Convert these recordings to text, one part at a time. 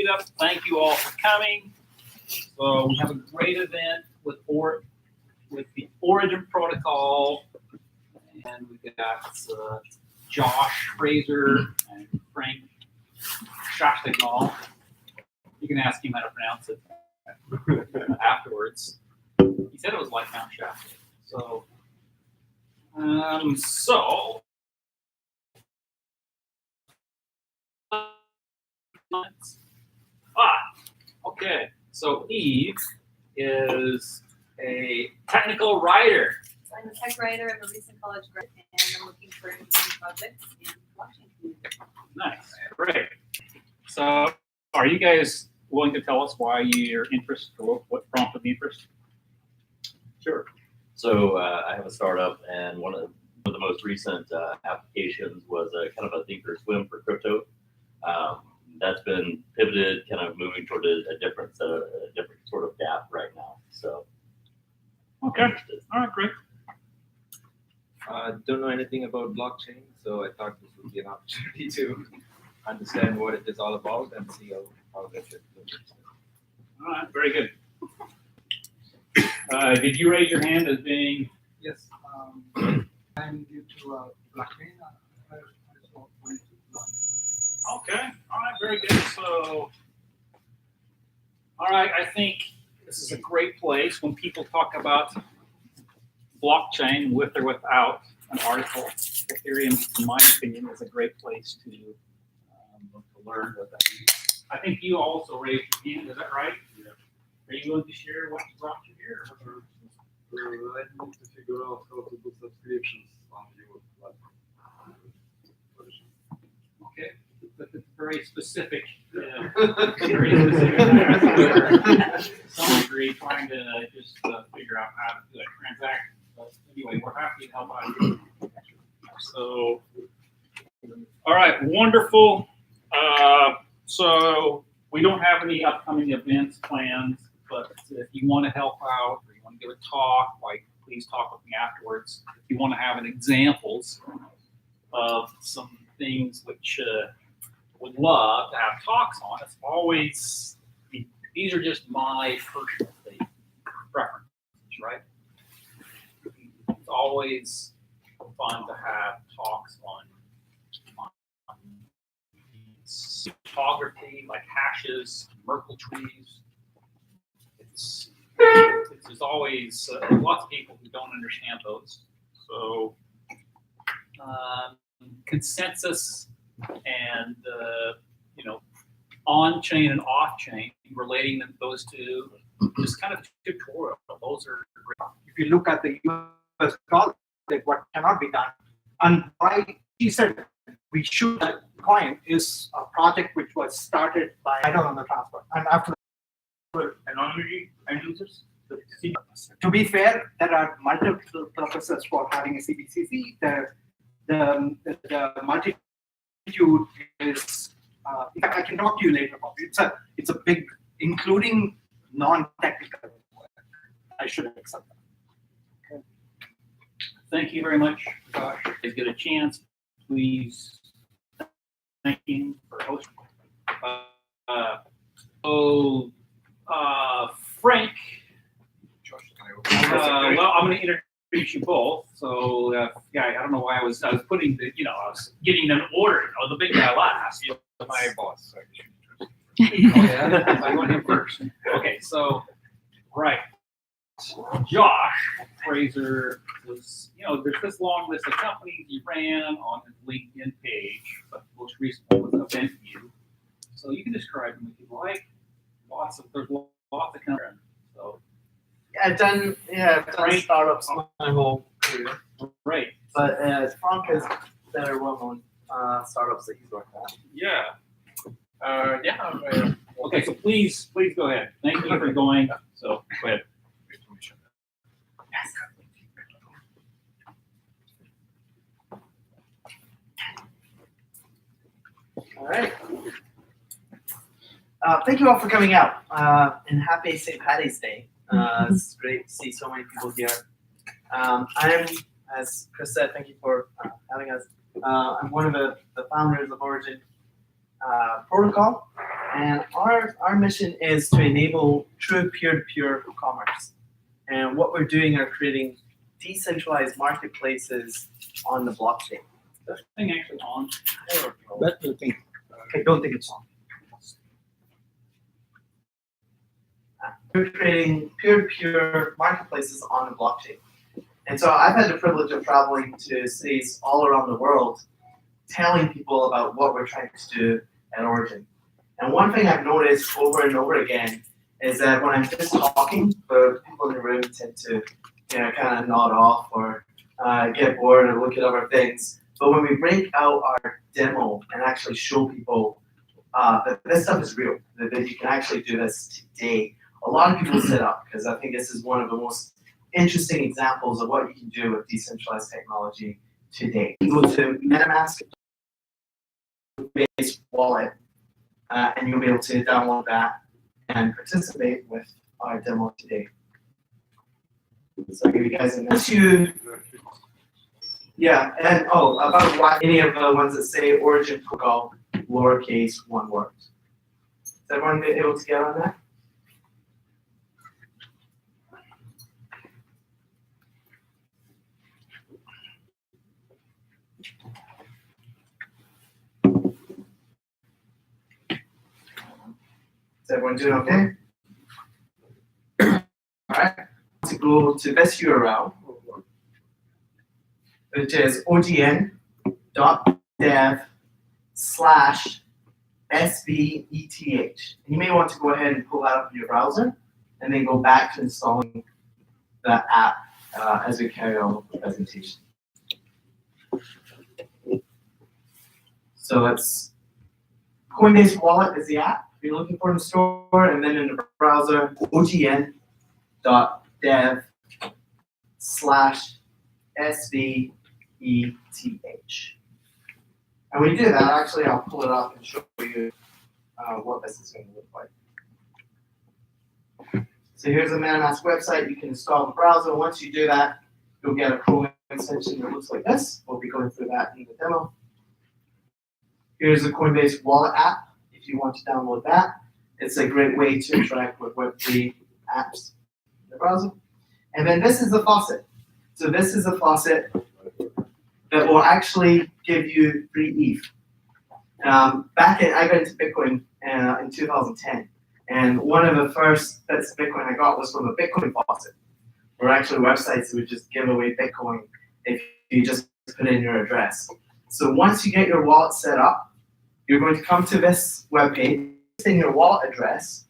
Meetup. Thank you all for coming. So we have a great event with the Origin Protocol, and we got Josh Fraser and Frank Shashtignall. You can ask him how to pronounce it afterwards. He said it was like Mount Shasta. So, okay. So Eve is a technical writer. So I'm a tech writer. I'm a recent college grad, and I'm looking for interesting projects in blockchain community. Nice, great. So, are you guys willing to tell us why you're interested, or what prompted the interest? Sure. So I have a startup, and one of the most recent applications was a kind of a think or swim for crypto. That's been pivoted, kind of moving toward a different sort of gap right now. So, okay, all right, great. Don't know anything about blockchain, so I thought this would be an opportunity to understand what it is all about and see how that should look. All right, very good. Did you raise your hand as being? Yes, I'm due to blockchain. I also wanted to learn. Okay, all right, very good. So, all right, I think this is a great place when people talk about blockchain with or without an article. Ethereum, in my opinion, is a great place to learn what that means. I think you also raised your hand, is that right? Yeah. Are you willing to share what brought you here? I need to figure out how to do subscriptions on your platform. Okay, but it's very specific. Very specific. Some degree trying to just figure out how to do a transaction. But anyway, we're happy to help out here. So, all right, wonderful. So we don't have any upcoming events planned, but if you want to help out or you want to give a talk, like please talk with me afterwards. If you want to have an examples of some things which would love to have talks on, it's always, these are just my personal preferences, right? It's always fun to have talks on photography, like hashes, Merkle trees. There's always lots of people who don't understand those. So consensus and on-chain and off-chain, relating those two, just kind of tutorial. Those are great. If you look at the US project, what cannot be done, and why she said we should, that coin is a project which was started by, I don't know the transfer, and after Anonymity end users? to be fair, there are multiple purposes for having a CBCC. The multitude is, in fact, I can talk to you later about it. It's a big, including non-technical work. I should accept that. Okay. Thank you very much, Josh. If you get a chance, please thank him for hosting. Frank. Well, I'm going to introduce you both. So, yeah, I don't know why I was putting the, I was getting an order. The big guy last. My boss. Oh, yeah, I want him first. Okay, so, right. Josh Fraser was, there's this long list of companies he ran on his LinkedIn page, but the most recent one was EventView. So you can describe them if you like. There's lots of companies. So. I've done Right. startups my whole career. Right. But Frank is better well-known startups that he's worked at. Yeah. Okay, so please go ahead. Thank you for going. So go ahead. All right. Thank you all for coming out, and happy St. Paddy's Day. It's great to see so many people here. I'm, as Chris said, thank you for having us. I'm one of the founders of Origin Protocol. And our mission is to enable true peer-to-peer commerce. And what we're doing are creating decentralized marketplaces on the blockchain. This thing actually on? I don't think it's on. We're creating peer-to-peer marketplaces on the blockchain. And so I've had the privilege of traveling to cities all around the world, telling people about what we're trying to do at Origin. And one thing I've noticed over and over again is that when I'm just talking, the people in the room tend to kind of nod off or get bored or look at other things. But when we break out our demo and actually show people that this stuff is real, that you can actually do this today, a lot of people sit up because I think this is one of the most interesting examples of what you can do with decentralized technology today. You go to MetaMask-based wallet, and you'll be able to download that and participate with our demo today. So I'll give you guys a minute. And about why any of the ones that say Origin protocol, lowercase, one word. Is everyone able to get on that? Is everyone doing okay? Alright, to go to this URL, which is odn.dev/sveth. And you may want to go ahead and pull that up in your browser and then go back to installing that app as we carry on with the presentation. So it's Coinbase Wallet is the app you're looking for in the store, and then in the browser, odn.dev/sveth. And when you do that, actually, I'll pull it up and show you what this is going to look like. So here's the MetaMask website. You can install the browser. Once you do that, you'll get a Chrome extension that looks like this. We'll be going through that in the demo. Here's the Coinbase Wallet app. If you want to download that, it's a great way to interact with Web3 apps in the browser. And then this is the faucet. So this is a faucet that will actually give you free ETH. I got into Bitcoin in 2010, and one of the first bits of Bitcoin I got was from a Bitcoin faucet, or actually websites that would just give away Bitcoin if you just put in your address. So once you get your wallet set up, you're going to come to this webpage, in your wallet address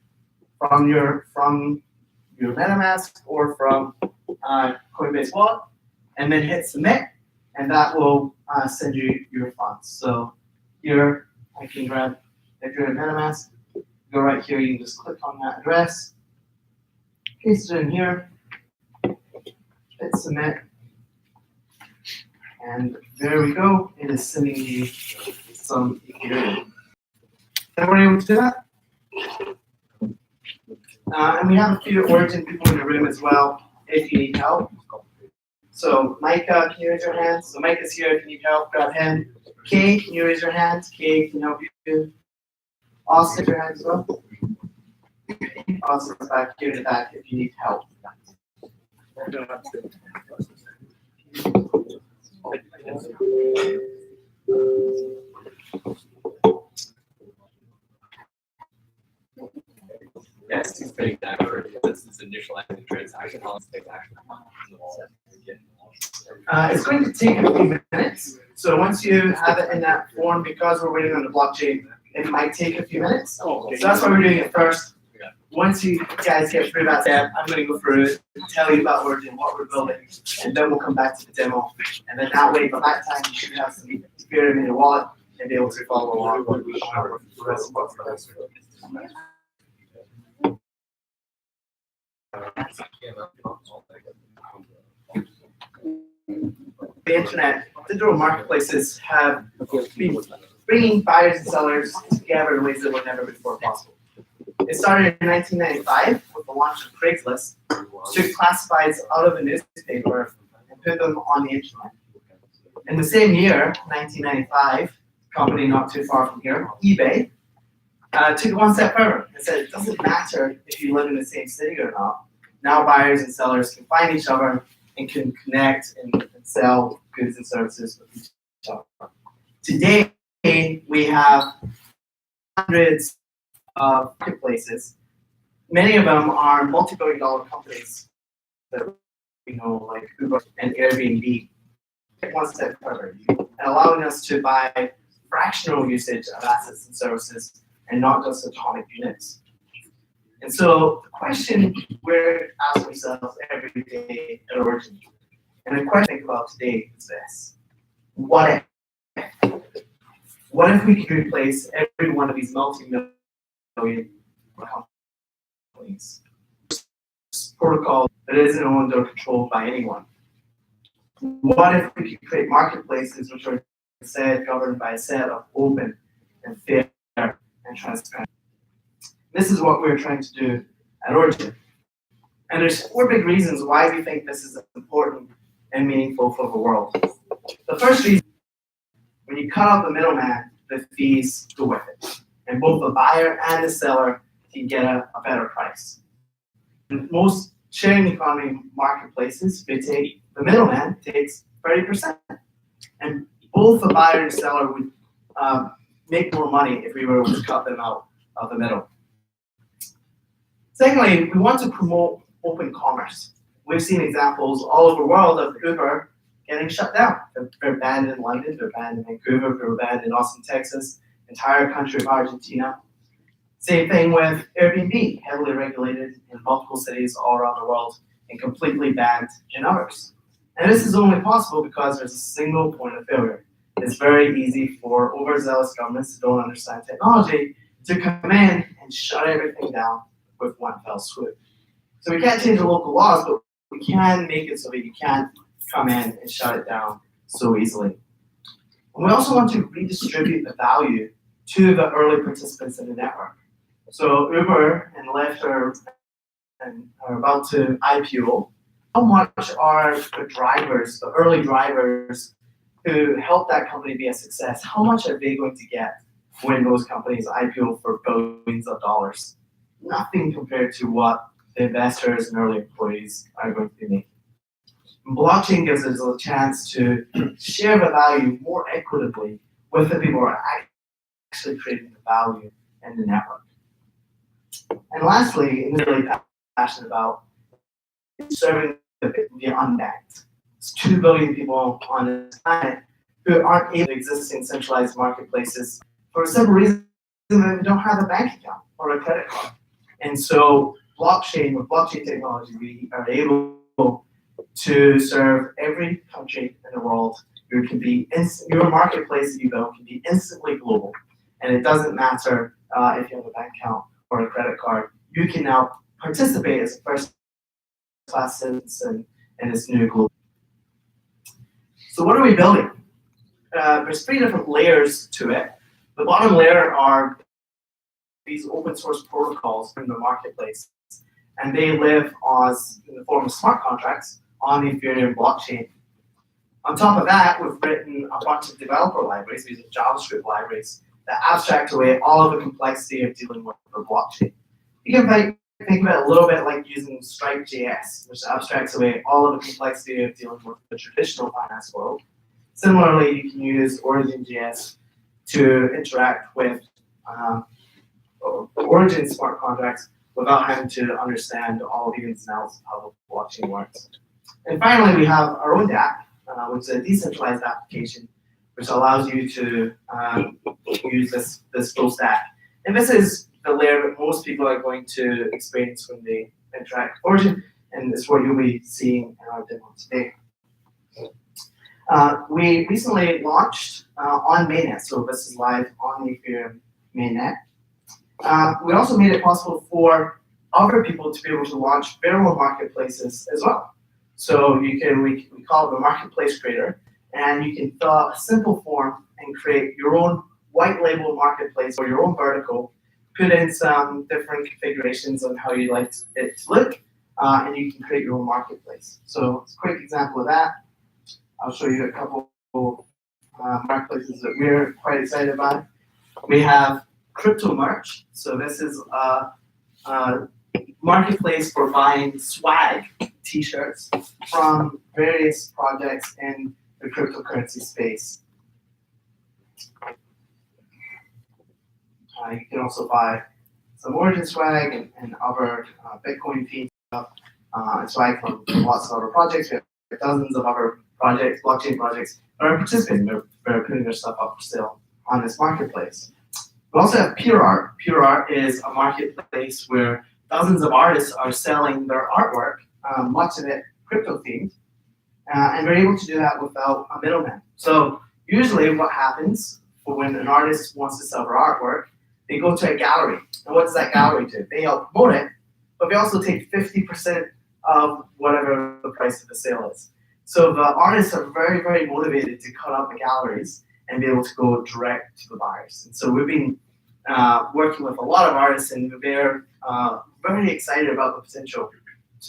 from your MetaMask or from Coinbase Wallet, and then hit submit, and that will send you your funds. So here I can grab, if you're in MetaMask, go right here, you can just click on that address, paste it in here, hit submit, and there we go. It is sending you some Ethereum. Everyone able to do that? And we have a few Origin people in the room as well, if you need help. So Micah, can you raise your hand? So Micah's here, if you need help, grab him. Kay, can you raise your hand? Kay, can help you? Austin, raise your hand as well. Austin's back here in the back if you need help. Yes, he's putting that already. This is initializing transaction. I'll take action. It's going to take a few minutes. So once you have it in that form, because we're waiting on the blockchain, it might take a few minutes. So that's why we're doing it first. Once you guys get through that step, I'm going to go through it, tell you about Origin, what we're building, and then we'll come back to the demo. And then that way, by that time, you should have some Ethereum in your wallet and be able to follow along with the rest of what's going on. The internet, digital marketplaces have been bringing buyers and sellers together in ways that were never before possible. It started in 1995 with the launch of Craigslist, took classifieds out of the newspaper and put them on the internet. In the same year, 1995, company not too far from here, eBay, took it one step further and said it doesn't matter if you live in the same city or not. Now buyers and sellers can find each other and can connect and sell goods and services with each other. Today, we have hundreds of marketplaces. Many of them are multi-billion-dollar companies that we know, like Uber and Airbnb. Take one step further, and allowing us to buy fractional usage of assets and services and not just atomic units. And so the question we're asking ourselves every day at Origin, and the question I think about today is this: what if? What if we could replace every one of these multi-million companies? Protocol that isn't owned or controlled by anyone. What if we could create marketplaces which are instead governed by a set of open and fair and transparent? This is what we're trying to do at Origin. And there's 4 big reasons why we think this is important and meaningful for the world. The first reason, when you cut out the middleman, the fees go with it. And both the buyer and the seller can get a better price. In most sharing economy marketplaces, the middleman takes 30%. And both the buyer and seller would make more money if we were to cut them out of the middle. Secondly, we want to promote open commerce. We've seen examples all over the world of Uber getting shut down. They're banned in London, they're banned in Vancouver, they're banned in Austin, Texas, entire country of Argentina. Same thing with Airbnb, heavily regulated in multiple cities all around the world and completely banned in others. And this is only possible because there's a single point of failure. It's very easy for overzealous governments who don't understand technology to come in and shut everything down with one fell swoop. So we can't change the local laws, but we can make it so that you can't come in and shut it down so easily. And we also want to redistribute the value to the early participants in the network. So Uber and Lyft are about to IPO. How much are the drivers, the early drivers who helped that company be a success, how much are they going to get when those companies IPO for billions of dollars? Nothing compared to what the investors and early employees are going to be making. Blockchain gives us a chance to share the value more equitably with the people who are actually creating the value in the network. And lastly, and really passionate about, serving the unbanked. There's 2 billion people on this planet who aren't able to exist in centralized marketplaces for a simple reason that they don't have a bank account or a credit card. And so with blockchain technology, we are able to serve every country in the world. You can be your marketplace that you build can be instantly global, and it doesn't matter if you have a bank account or a credit card. You can now participate as a first-class citizen in this new global. So what are we building? There's 3 different layers to it. The bottom layer are these open source protocols in the marketplace, and they live in the form of smart contracts on the Ethereum blockchain. On top of that, we've written a bunch of developer libraries, these are JavaScript libraries, that abstract away all of the complexity of dealing with the blockchain. You can think of it a little bit like using Stripe.js, which abstracts away all of the complexity of dealing with the traditional finance world. Similarly, you can use Origin.js to interact with Origin smart contracts without having to understand all the ins and outs of how the blockchain works. And finally, we have our own app, which is a decentralized application, which allows you to use this full stack. And this is the layer that most people are going to experience when they interact with Origin, and it's what you'll be seeing in our demo today. We recently launched on mainnet, so this is live on the Ethereum mainnet. We also made it possible for other people to be able to launch their own marketplaces as well. So we call it the marketplace creator, and you can fill out a simple form and create your own white label marketplace or your own vertical, put in some different configurations on how you like it to look, and you can create your own marketplace. So it's a quick example of that. I'll show you a couple marketplaces that we're quite excited about. We have crypto merch. So this is a marketplace for buying swag t-shirts from various projects in the cryptocurrency space. You can also buy some Origin swag and other Bitcoin themed stuff, and swag from lots of other projects. We have dozens of other projects, blockchain projects, that are participating. They're putting their stuff up for sale on this marketplace. We also have Pure Art. Pure Art is a marketplace where dozens of artists are selling their artwork, much of it crypto themed, and they're able to do that without a middleman. So usually what happens when an artist wants to sell their artwork, they go to a gallery. And what does that gallery do? They help promote it, but they also take 50% of whatever the price of the sale is. So the artists are very, very motivated to cut out the galleries and be able to go direct to the buyers. And so we've been working with a lot of artists, and they're very excited about the potential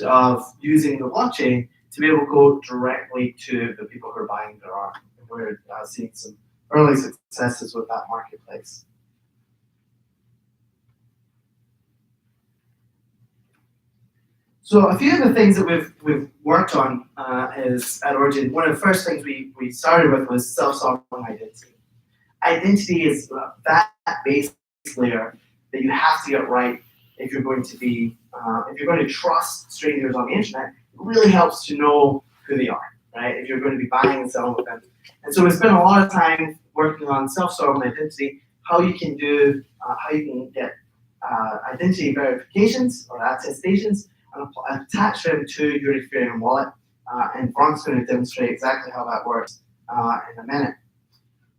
of using the blockchain to be able to go directly to the people who are buying their art. And we're seeing some early successes with that marketplace. So a few of the things that we've worked on is at Origin. One of the first things we started with was self-sovereign identity. Identity is that base layer that you have to get right if you're going to be if you're going to trust strangers on the internet. It really helps to know who they are, right? If you're going to be buying and selling with them. And so we spent a lot of time working on self-sovereign identity, how you can get identity verifications or attestations, and attach them to your Ethereum wallet. And Ron's going to demonstrate exactly how that works in a minute.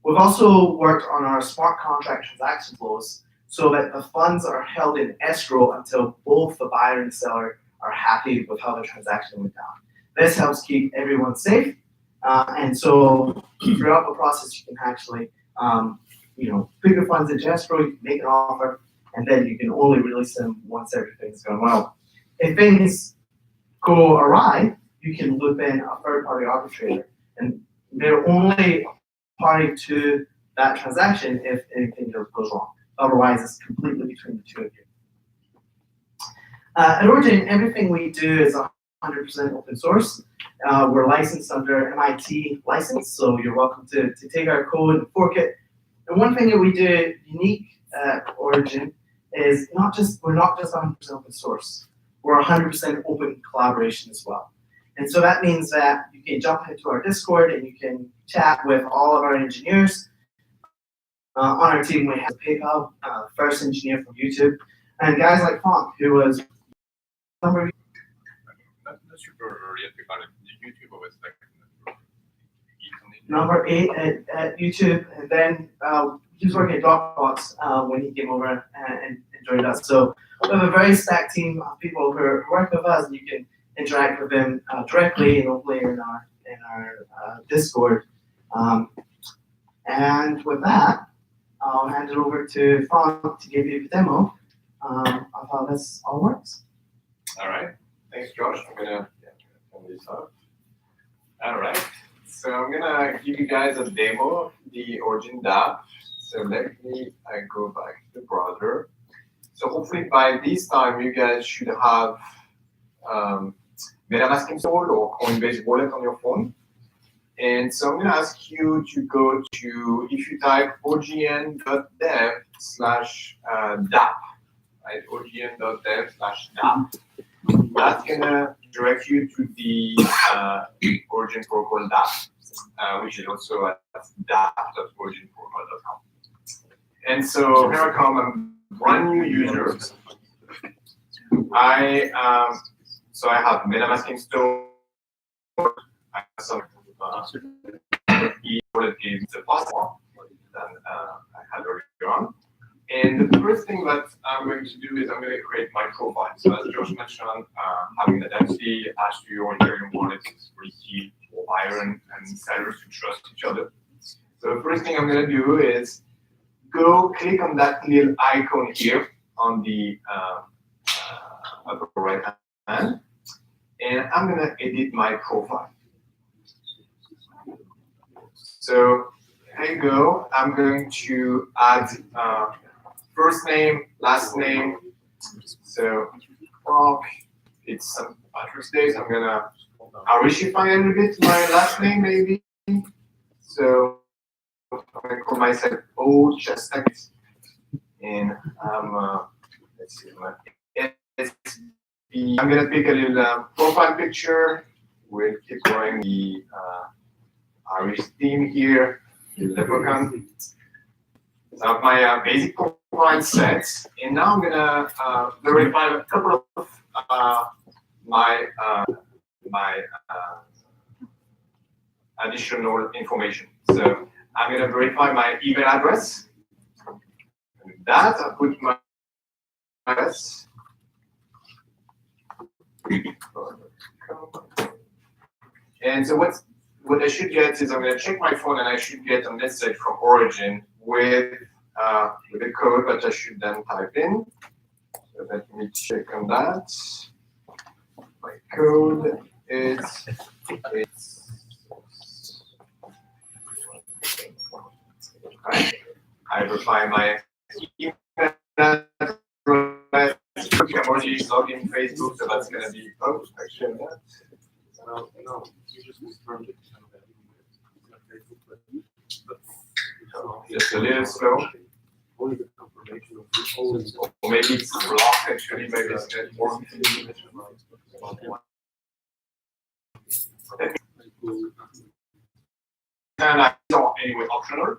We've also worked on our smart contract transaction flows so that the funds are held in escrow until both the buyer and seller are happy with how the transaction went down. This helps keep everyone safe. And so throughout the process, you can actually put your funds into escrow, you can make an offer, and then you can only release them once everything's gone well. If things go awry, you can loop in a third-party arbitrator, and they're only party to that transaction if anything goes wrong. Otherwise, it's completely between the two of you. At Origin, everything we do is 100% open source. We're licensed under MIT license, so you're welcome to take our code and fork it. And one thing that we do unique at Origin is we're not just 100% open source. We're 100% open collaboration as well. And so that means that you can jump into our Discord and you can chat with all of our engineers. On our team, we have PayPal, first engineer from YouTube, and guys like Funk, who was Not super early at the YouTube was like number 8 at YouTube, and then he was working at Dropbox when he came over and joined us. So we have a very stacked team of people who work with us, and you can interact with them directly and hopefully in our Discord. And with that, I'll hand it over to Frank to give you the demo of how this all works. All right. Thanks, Josh. I'm gonna turn this up. All right. So I'm gonna give you guys a demo of the Origin dApp. So let me go back to the browser. So hopefully by this time you guys should have MetaMask installed or Coinbase wallet on your phone. And so I'm going to ask you to go to, if you type ogn.dev/dApp, right? ogn.dev/dApp. That's going to direct you to the Origin protocol dApp, which is also at dApp.originprotocol.com. And so here I come, I'm a brand new user. So I have MetaMask installed. I have some what is the password than I had earlier on. And the first thing that I'm going to do is I'm going to create my profile. So as Josh mentioned, having the identity attached to your Ethereum wallet is really key for buyers and sellers to trust each other. So the first thing I'm going to do is go click on that little icon here on the upper right hand, and I'm going to edit my profile. So here you go. I'm going to add first name, last name. So, well, it's St. Patrick's Day, so I'm gonna Irishify a little bit my last name maybe. So I'm gonna call myself O Chestnut, and let's see, I'm gonna pick a little profile picture. We'll keep going the Irish theme here, the leprechaun. So I have my basic profile set, and now I'm gonna verify a couple of my additional information. So I'm gonna verify my email address. And that I put my address. And so what I should get is I'm gonna check my phone and I should get a message from Origin with a code that I should then type in. So let me check on that. My code is I verify my email address. Emojis, login, Facebook, so that's gonna be actually that. No, you just confirmed it. Just a little slow. Only the confirmation of the old. Or maybe it's blocked actually, maybe it's not working. And I saw anyway optional.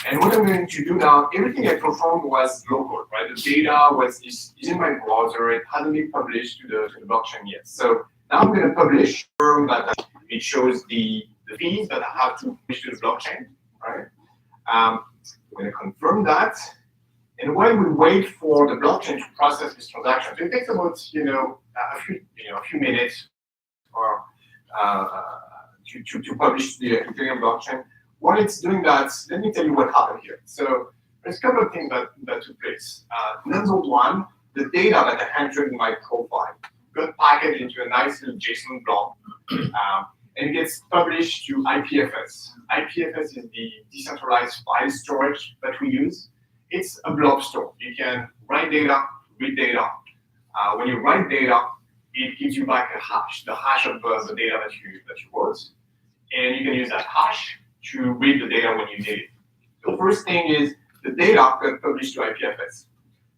And what I'm going to do now, everything I performed was local, right? The data is in my browser. It hasn't been published to the blockchain yet. So now I'm going to publish that it shows the fees that I have to push to the blockchain, right? I'm going to confirm that. And while we wait for the blockchain to process this transaction, so it takes about a few minutes or to publish the Ethereum blockchain. While it's doing that, let me tell you what happened here. So there's a couple of things that took place. Number one, the data that I entered in my profile got packaged into a nice little JSON blob, and it gets published to IPFS. IPFS is the decentralized file storage that we use. It's a blob store. You can write data, read data. When you write data, it gives you back a hash, the hash of the data that you wrote, and you can use that hash to read the data when you need it. The first thing is the data got published to IPFS.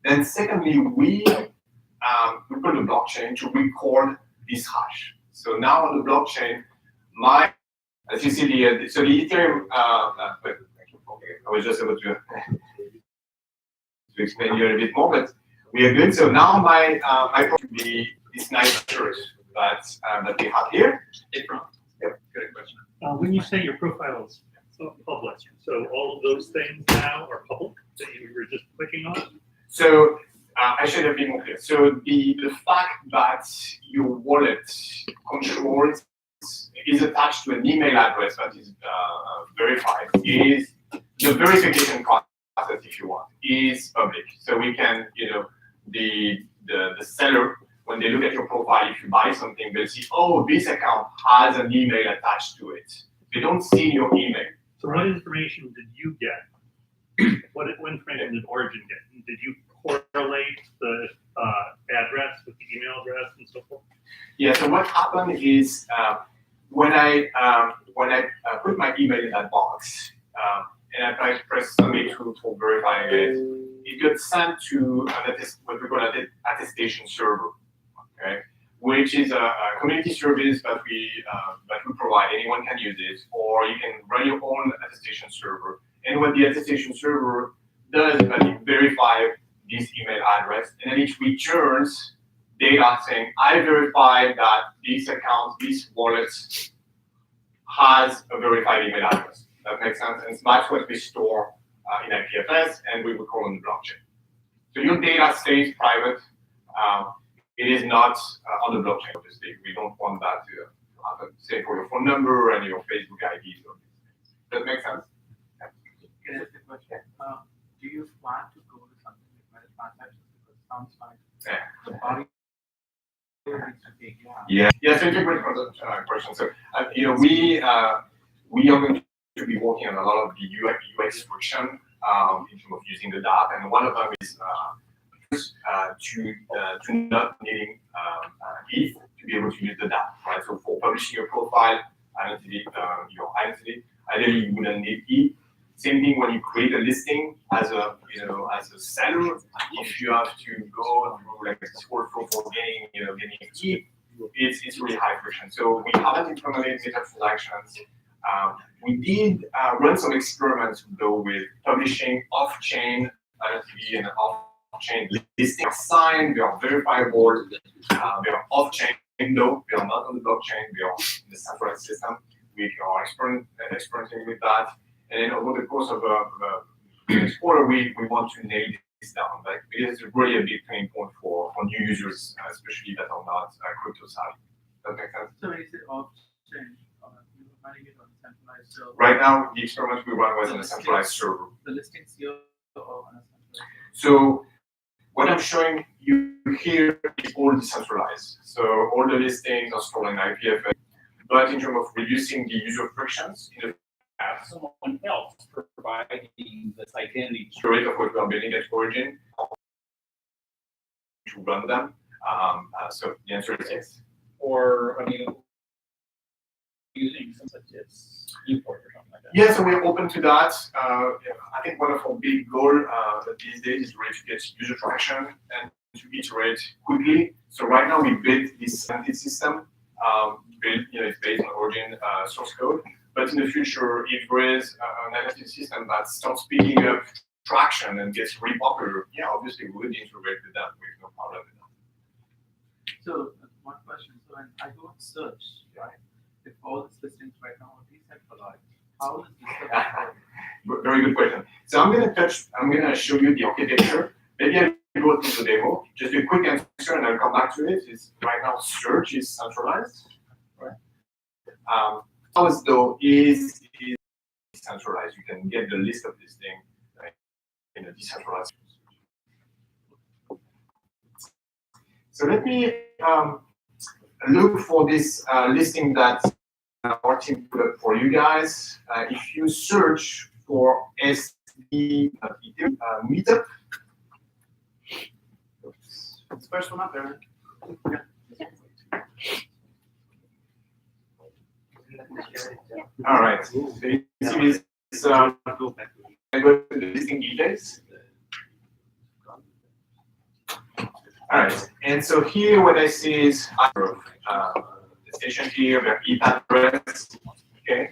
Then secondly, we put the blockchain to record this hash. So now on the blockchain, as you see the Ethereum, I was just able to explain you a little bit more, but we are good. So now my project will be this nice shirt that we have here. Good question. When you say your profile is public, so all of those things now are public that you were just clicking on? So I should have been more clear. So the fact that your wallet control is attached to an email address that is verified is the verification process, if you want, is public. So we can, the seller, when they look at your profile, if you buy something, they'll see, oh, this account has an email attached to it. They don't see your email. So what information did you get? What information did Origin get? Did you correlate the address with the email address and so forth? Yeah, so what happened is when I put my email in that box, and I press submit to verifying it got sent to what we call an attestation server, okay? Which is a community service that we provide. Anyone can use it, or you can run your own attestation server. And what the attestation server does is that it verifies this email address, and then it returns data saying, I verified that this account, this wallet has a verified email address. That makes sense? And that's what we store in IPFS, and we record on the blockchain. So your data stays private. It is not on the blockchain, obviously. We don't want that to happen. Same for your phone number and your Facebook IDs. Does that make sense? Can I ask a question? Do you plan to go to something like transactions? Because it sounds like the body needs to take Yeah, so it's a great question. So, we are going to be working on a lot of the UX friction in terms of using the dApp, and one of them is to not needing ETH to be able to use the dApp, right? So for publishing your profile, your identity, ideally you wouldn't need ETH. Same thing when you create a listing as a seller. If you have to go through like this workflow for getting ETH, it's really high friction. So we haven't implemented Meetup transactions. We did run some experiments though with publishing off-chain identity and off-chain listing signed. They are verifiable. They are off-chain. No, they are not on the blockchain. They are in the centralized system. We are experimenting with that. And then over the course of the next quarter, we want to nail this down. Like it is really a big pain point for new users, especially that are not crypto savvy. Does that make sense? So when you say off-chain, you're running it on a centralized server. Right now, the experiment we run was on a centralized server. The listings here are on a centralized server. So what I'm showing you here is all decentralized. So all the listings are stored in IPFS, but in terms of reducing the user frictions, Have someone else providing this identity. the rate of what we are building at Origin to run them. So the answer is yes. Or, I mean, using some such as import or something like that. Yeah, so we're open to that. I think one of our big goals these days is really to get user traction and to iterate quickly. So right now we built this entity system. It's based on Origin source code. But in the future, if there is an identity system that starts picking up traction and gets really popular, yeah, obviously we would integrate with that. We have no problem with that. So one question, so when I go and search, right, if all these listings right now are decentralized, how does this work? Very good question. So I'm gonna show you the architecture. Maybe I'll go through the demo. Just a quick answer and I'll come back to it. Is right now search is centralized, right? As though is decentralized. You can get the list of this thing in a decentralized. So let me look for this listing that our team put up for you guys. If you search for SD Meetup, it's first one up there. All right. So you see this I go to the listing details. All right. And so here what I see is the station here, their ETH address. Okay.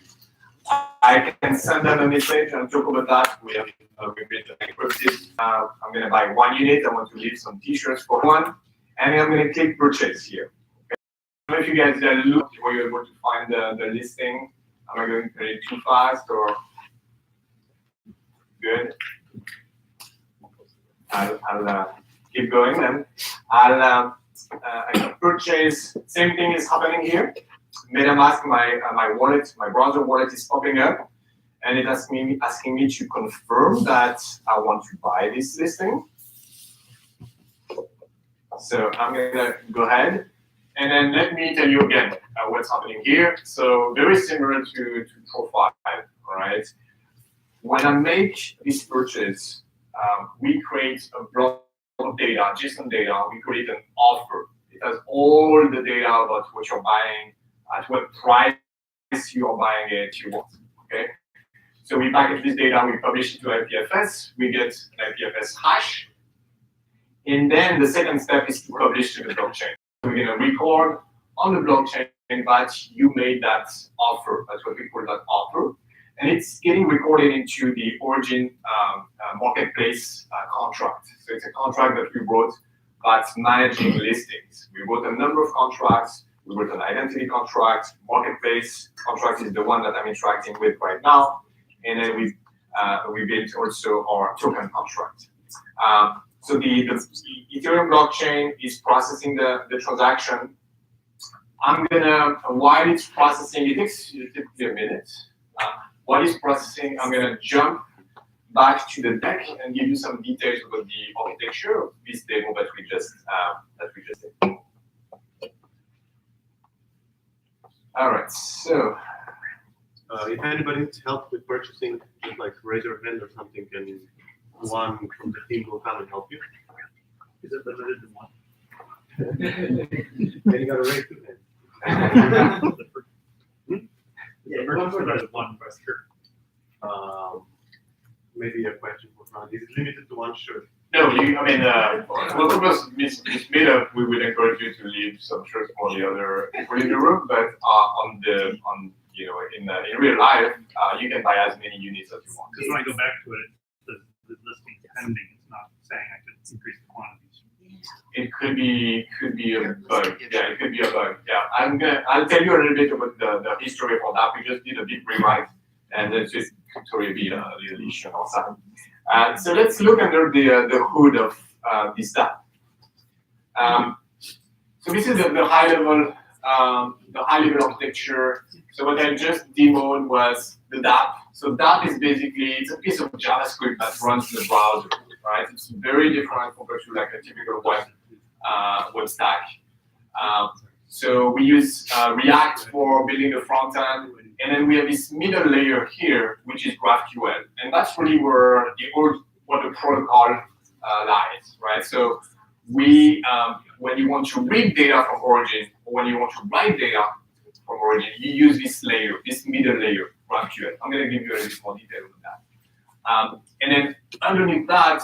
I can send them a message and talk about that. We have built an encrypted. I'm gonna buy 1 unit. I want to leave some t-shirts for one. And I'm gonna click purchase here. I don't know if you guys look where you're able to find the listing. Am I going very too fast or good? I'll keep going then. I can purchase. Same thing is happening here. MetaMask, my wallet, my browser wallet is popping up, and it asking me to confirm that I want to buy this listing. So I'm gonna go ahead. And then let me tell you again what's happening here. So very similar to profile, right? When I make this purchase, we create a block of data, JSON data. We create an offer. It has all the data about what you're buying, at what price you are buying it, you want. Okay. So we package this data, we publish it to IPFS. We get an IPFS hash, and then the second step is to publish to the blockchain. We're going to record on the blockchain that you made that offer. That's what we call that offer. And it's getting recorded into the Origin marketplace contract. So it's a contract that we wrote that's managing listings. We wrote a number of contracts. We wrote an identity contract. Marketplace contract is the one that I'm interacting with right now. And then we built also our token contract. So the Ethereum blockchain is processing the transaction. I'm gonna, while it's processing, it takes typically a minute. While it's processing, I'm gonna jump back to the deck and give you some details about the architecture of this demo that we just did. All right, so. If anybody needs help with purchasing the just like raise your hand or something, and one from the team will come and help you. Is it limited to one? Then you gotta raise two hands. The first one is one question. Maybe a question for Frank. Is it limited to one shirt? No, for the purpose of this meetup, we would encourage you to leave some shirts for the other people in the room, but in real life, you can buy as many units as you want. Because when I go back to it, the listing pending, it's not saying I could increase the quantities. It could be a bug. Yeah, it could be a bug. Yeah, I'll tell you a little bit about the history for that. We just did a big rewrite, and then just tutorial be a little issue also. So let's look under the hood of this app. So this is the high level architecture. So what I just demoed was the DApp. So DApp is basically, it's a piece of JavaScript that runs in the browser, right? It's very different compared to like a typical web stack. So we use React for building the front end, and then we have this middle layer here, which is GraphQL, and that's really where what the protocol lies, right? So we, when you want to read data from origin, or when you want to write data from origin, you use this layer, this middle layer, GraphQL. I'm going to give you a little bit more detail on that. And then underneath that,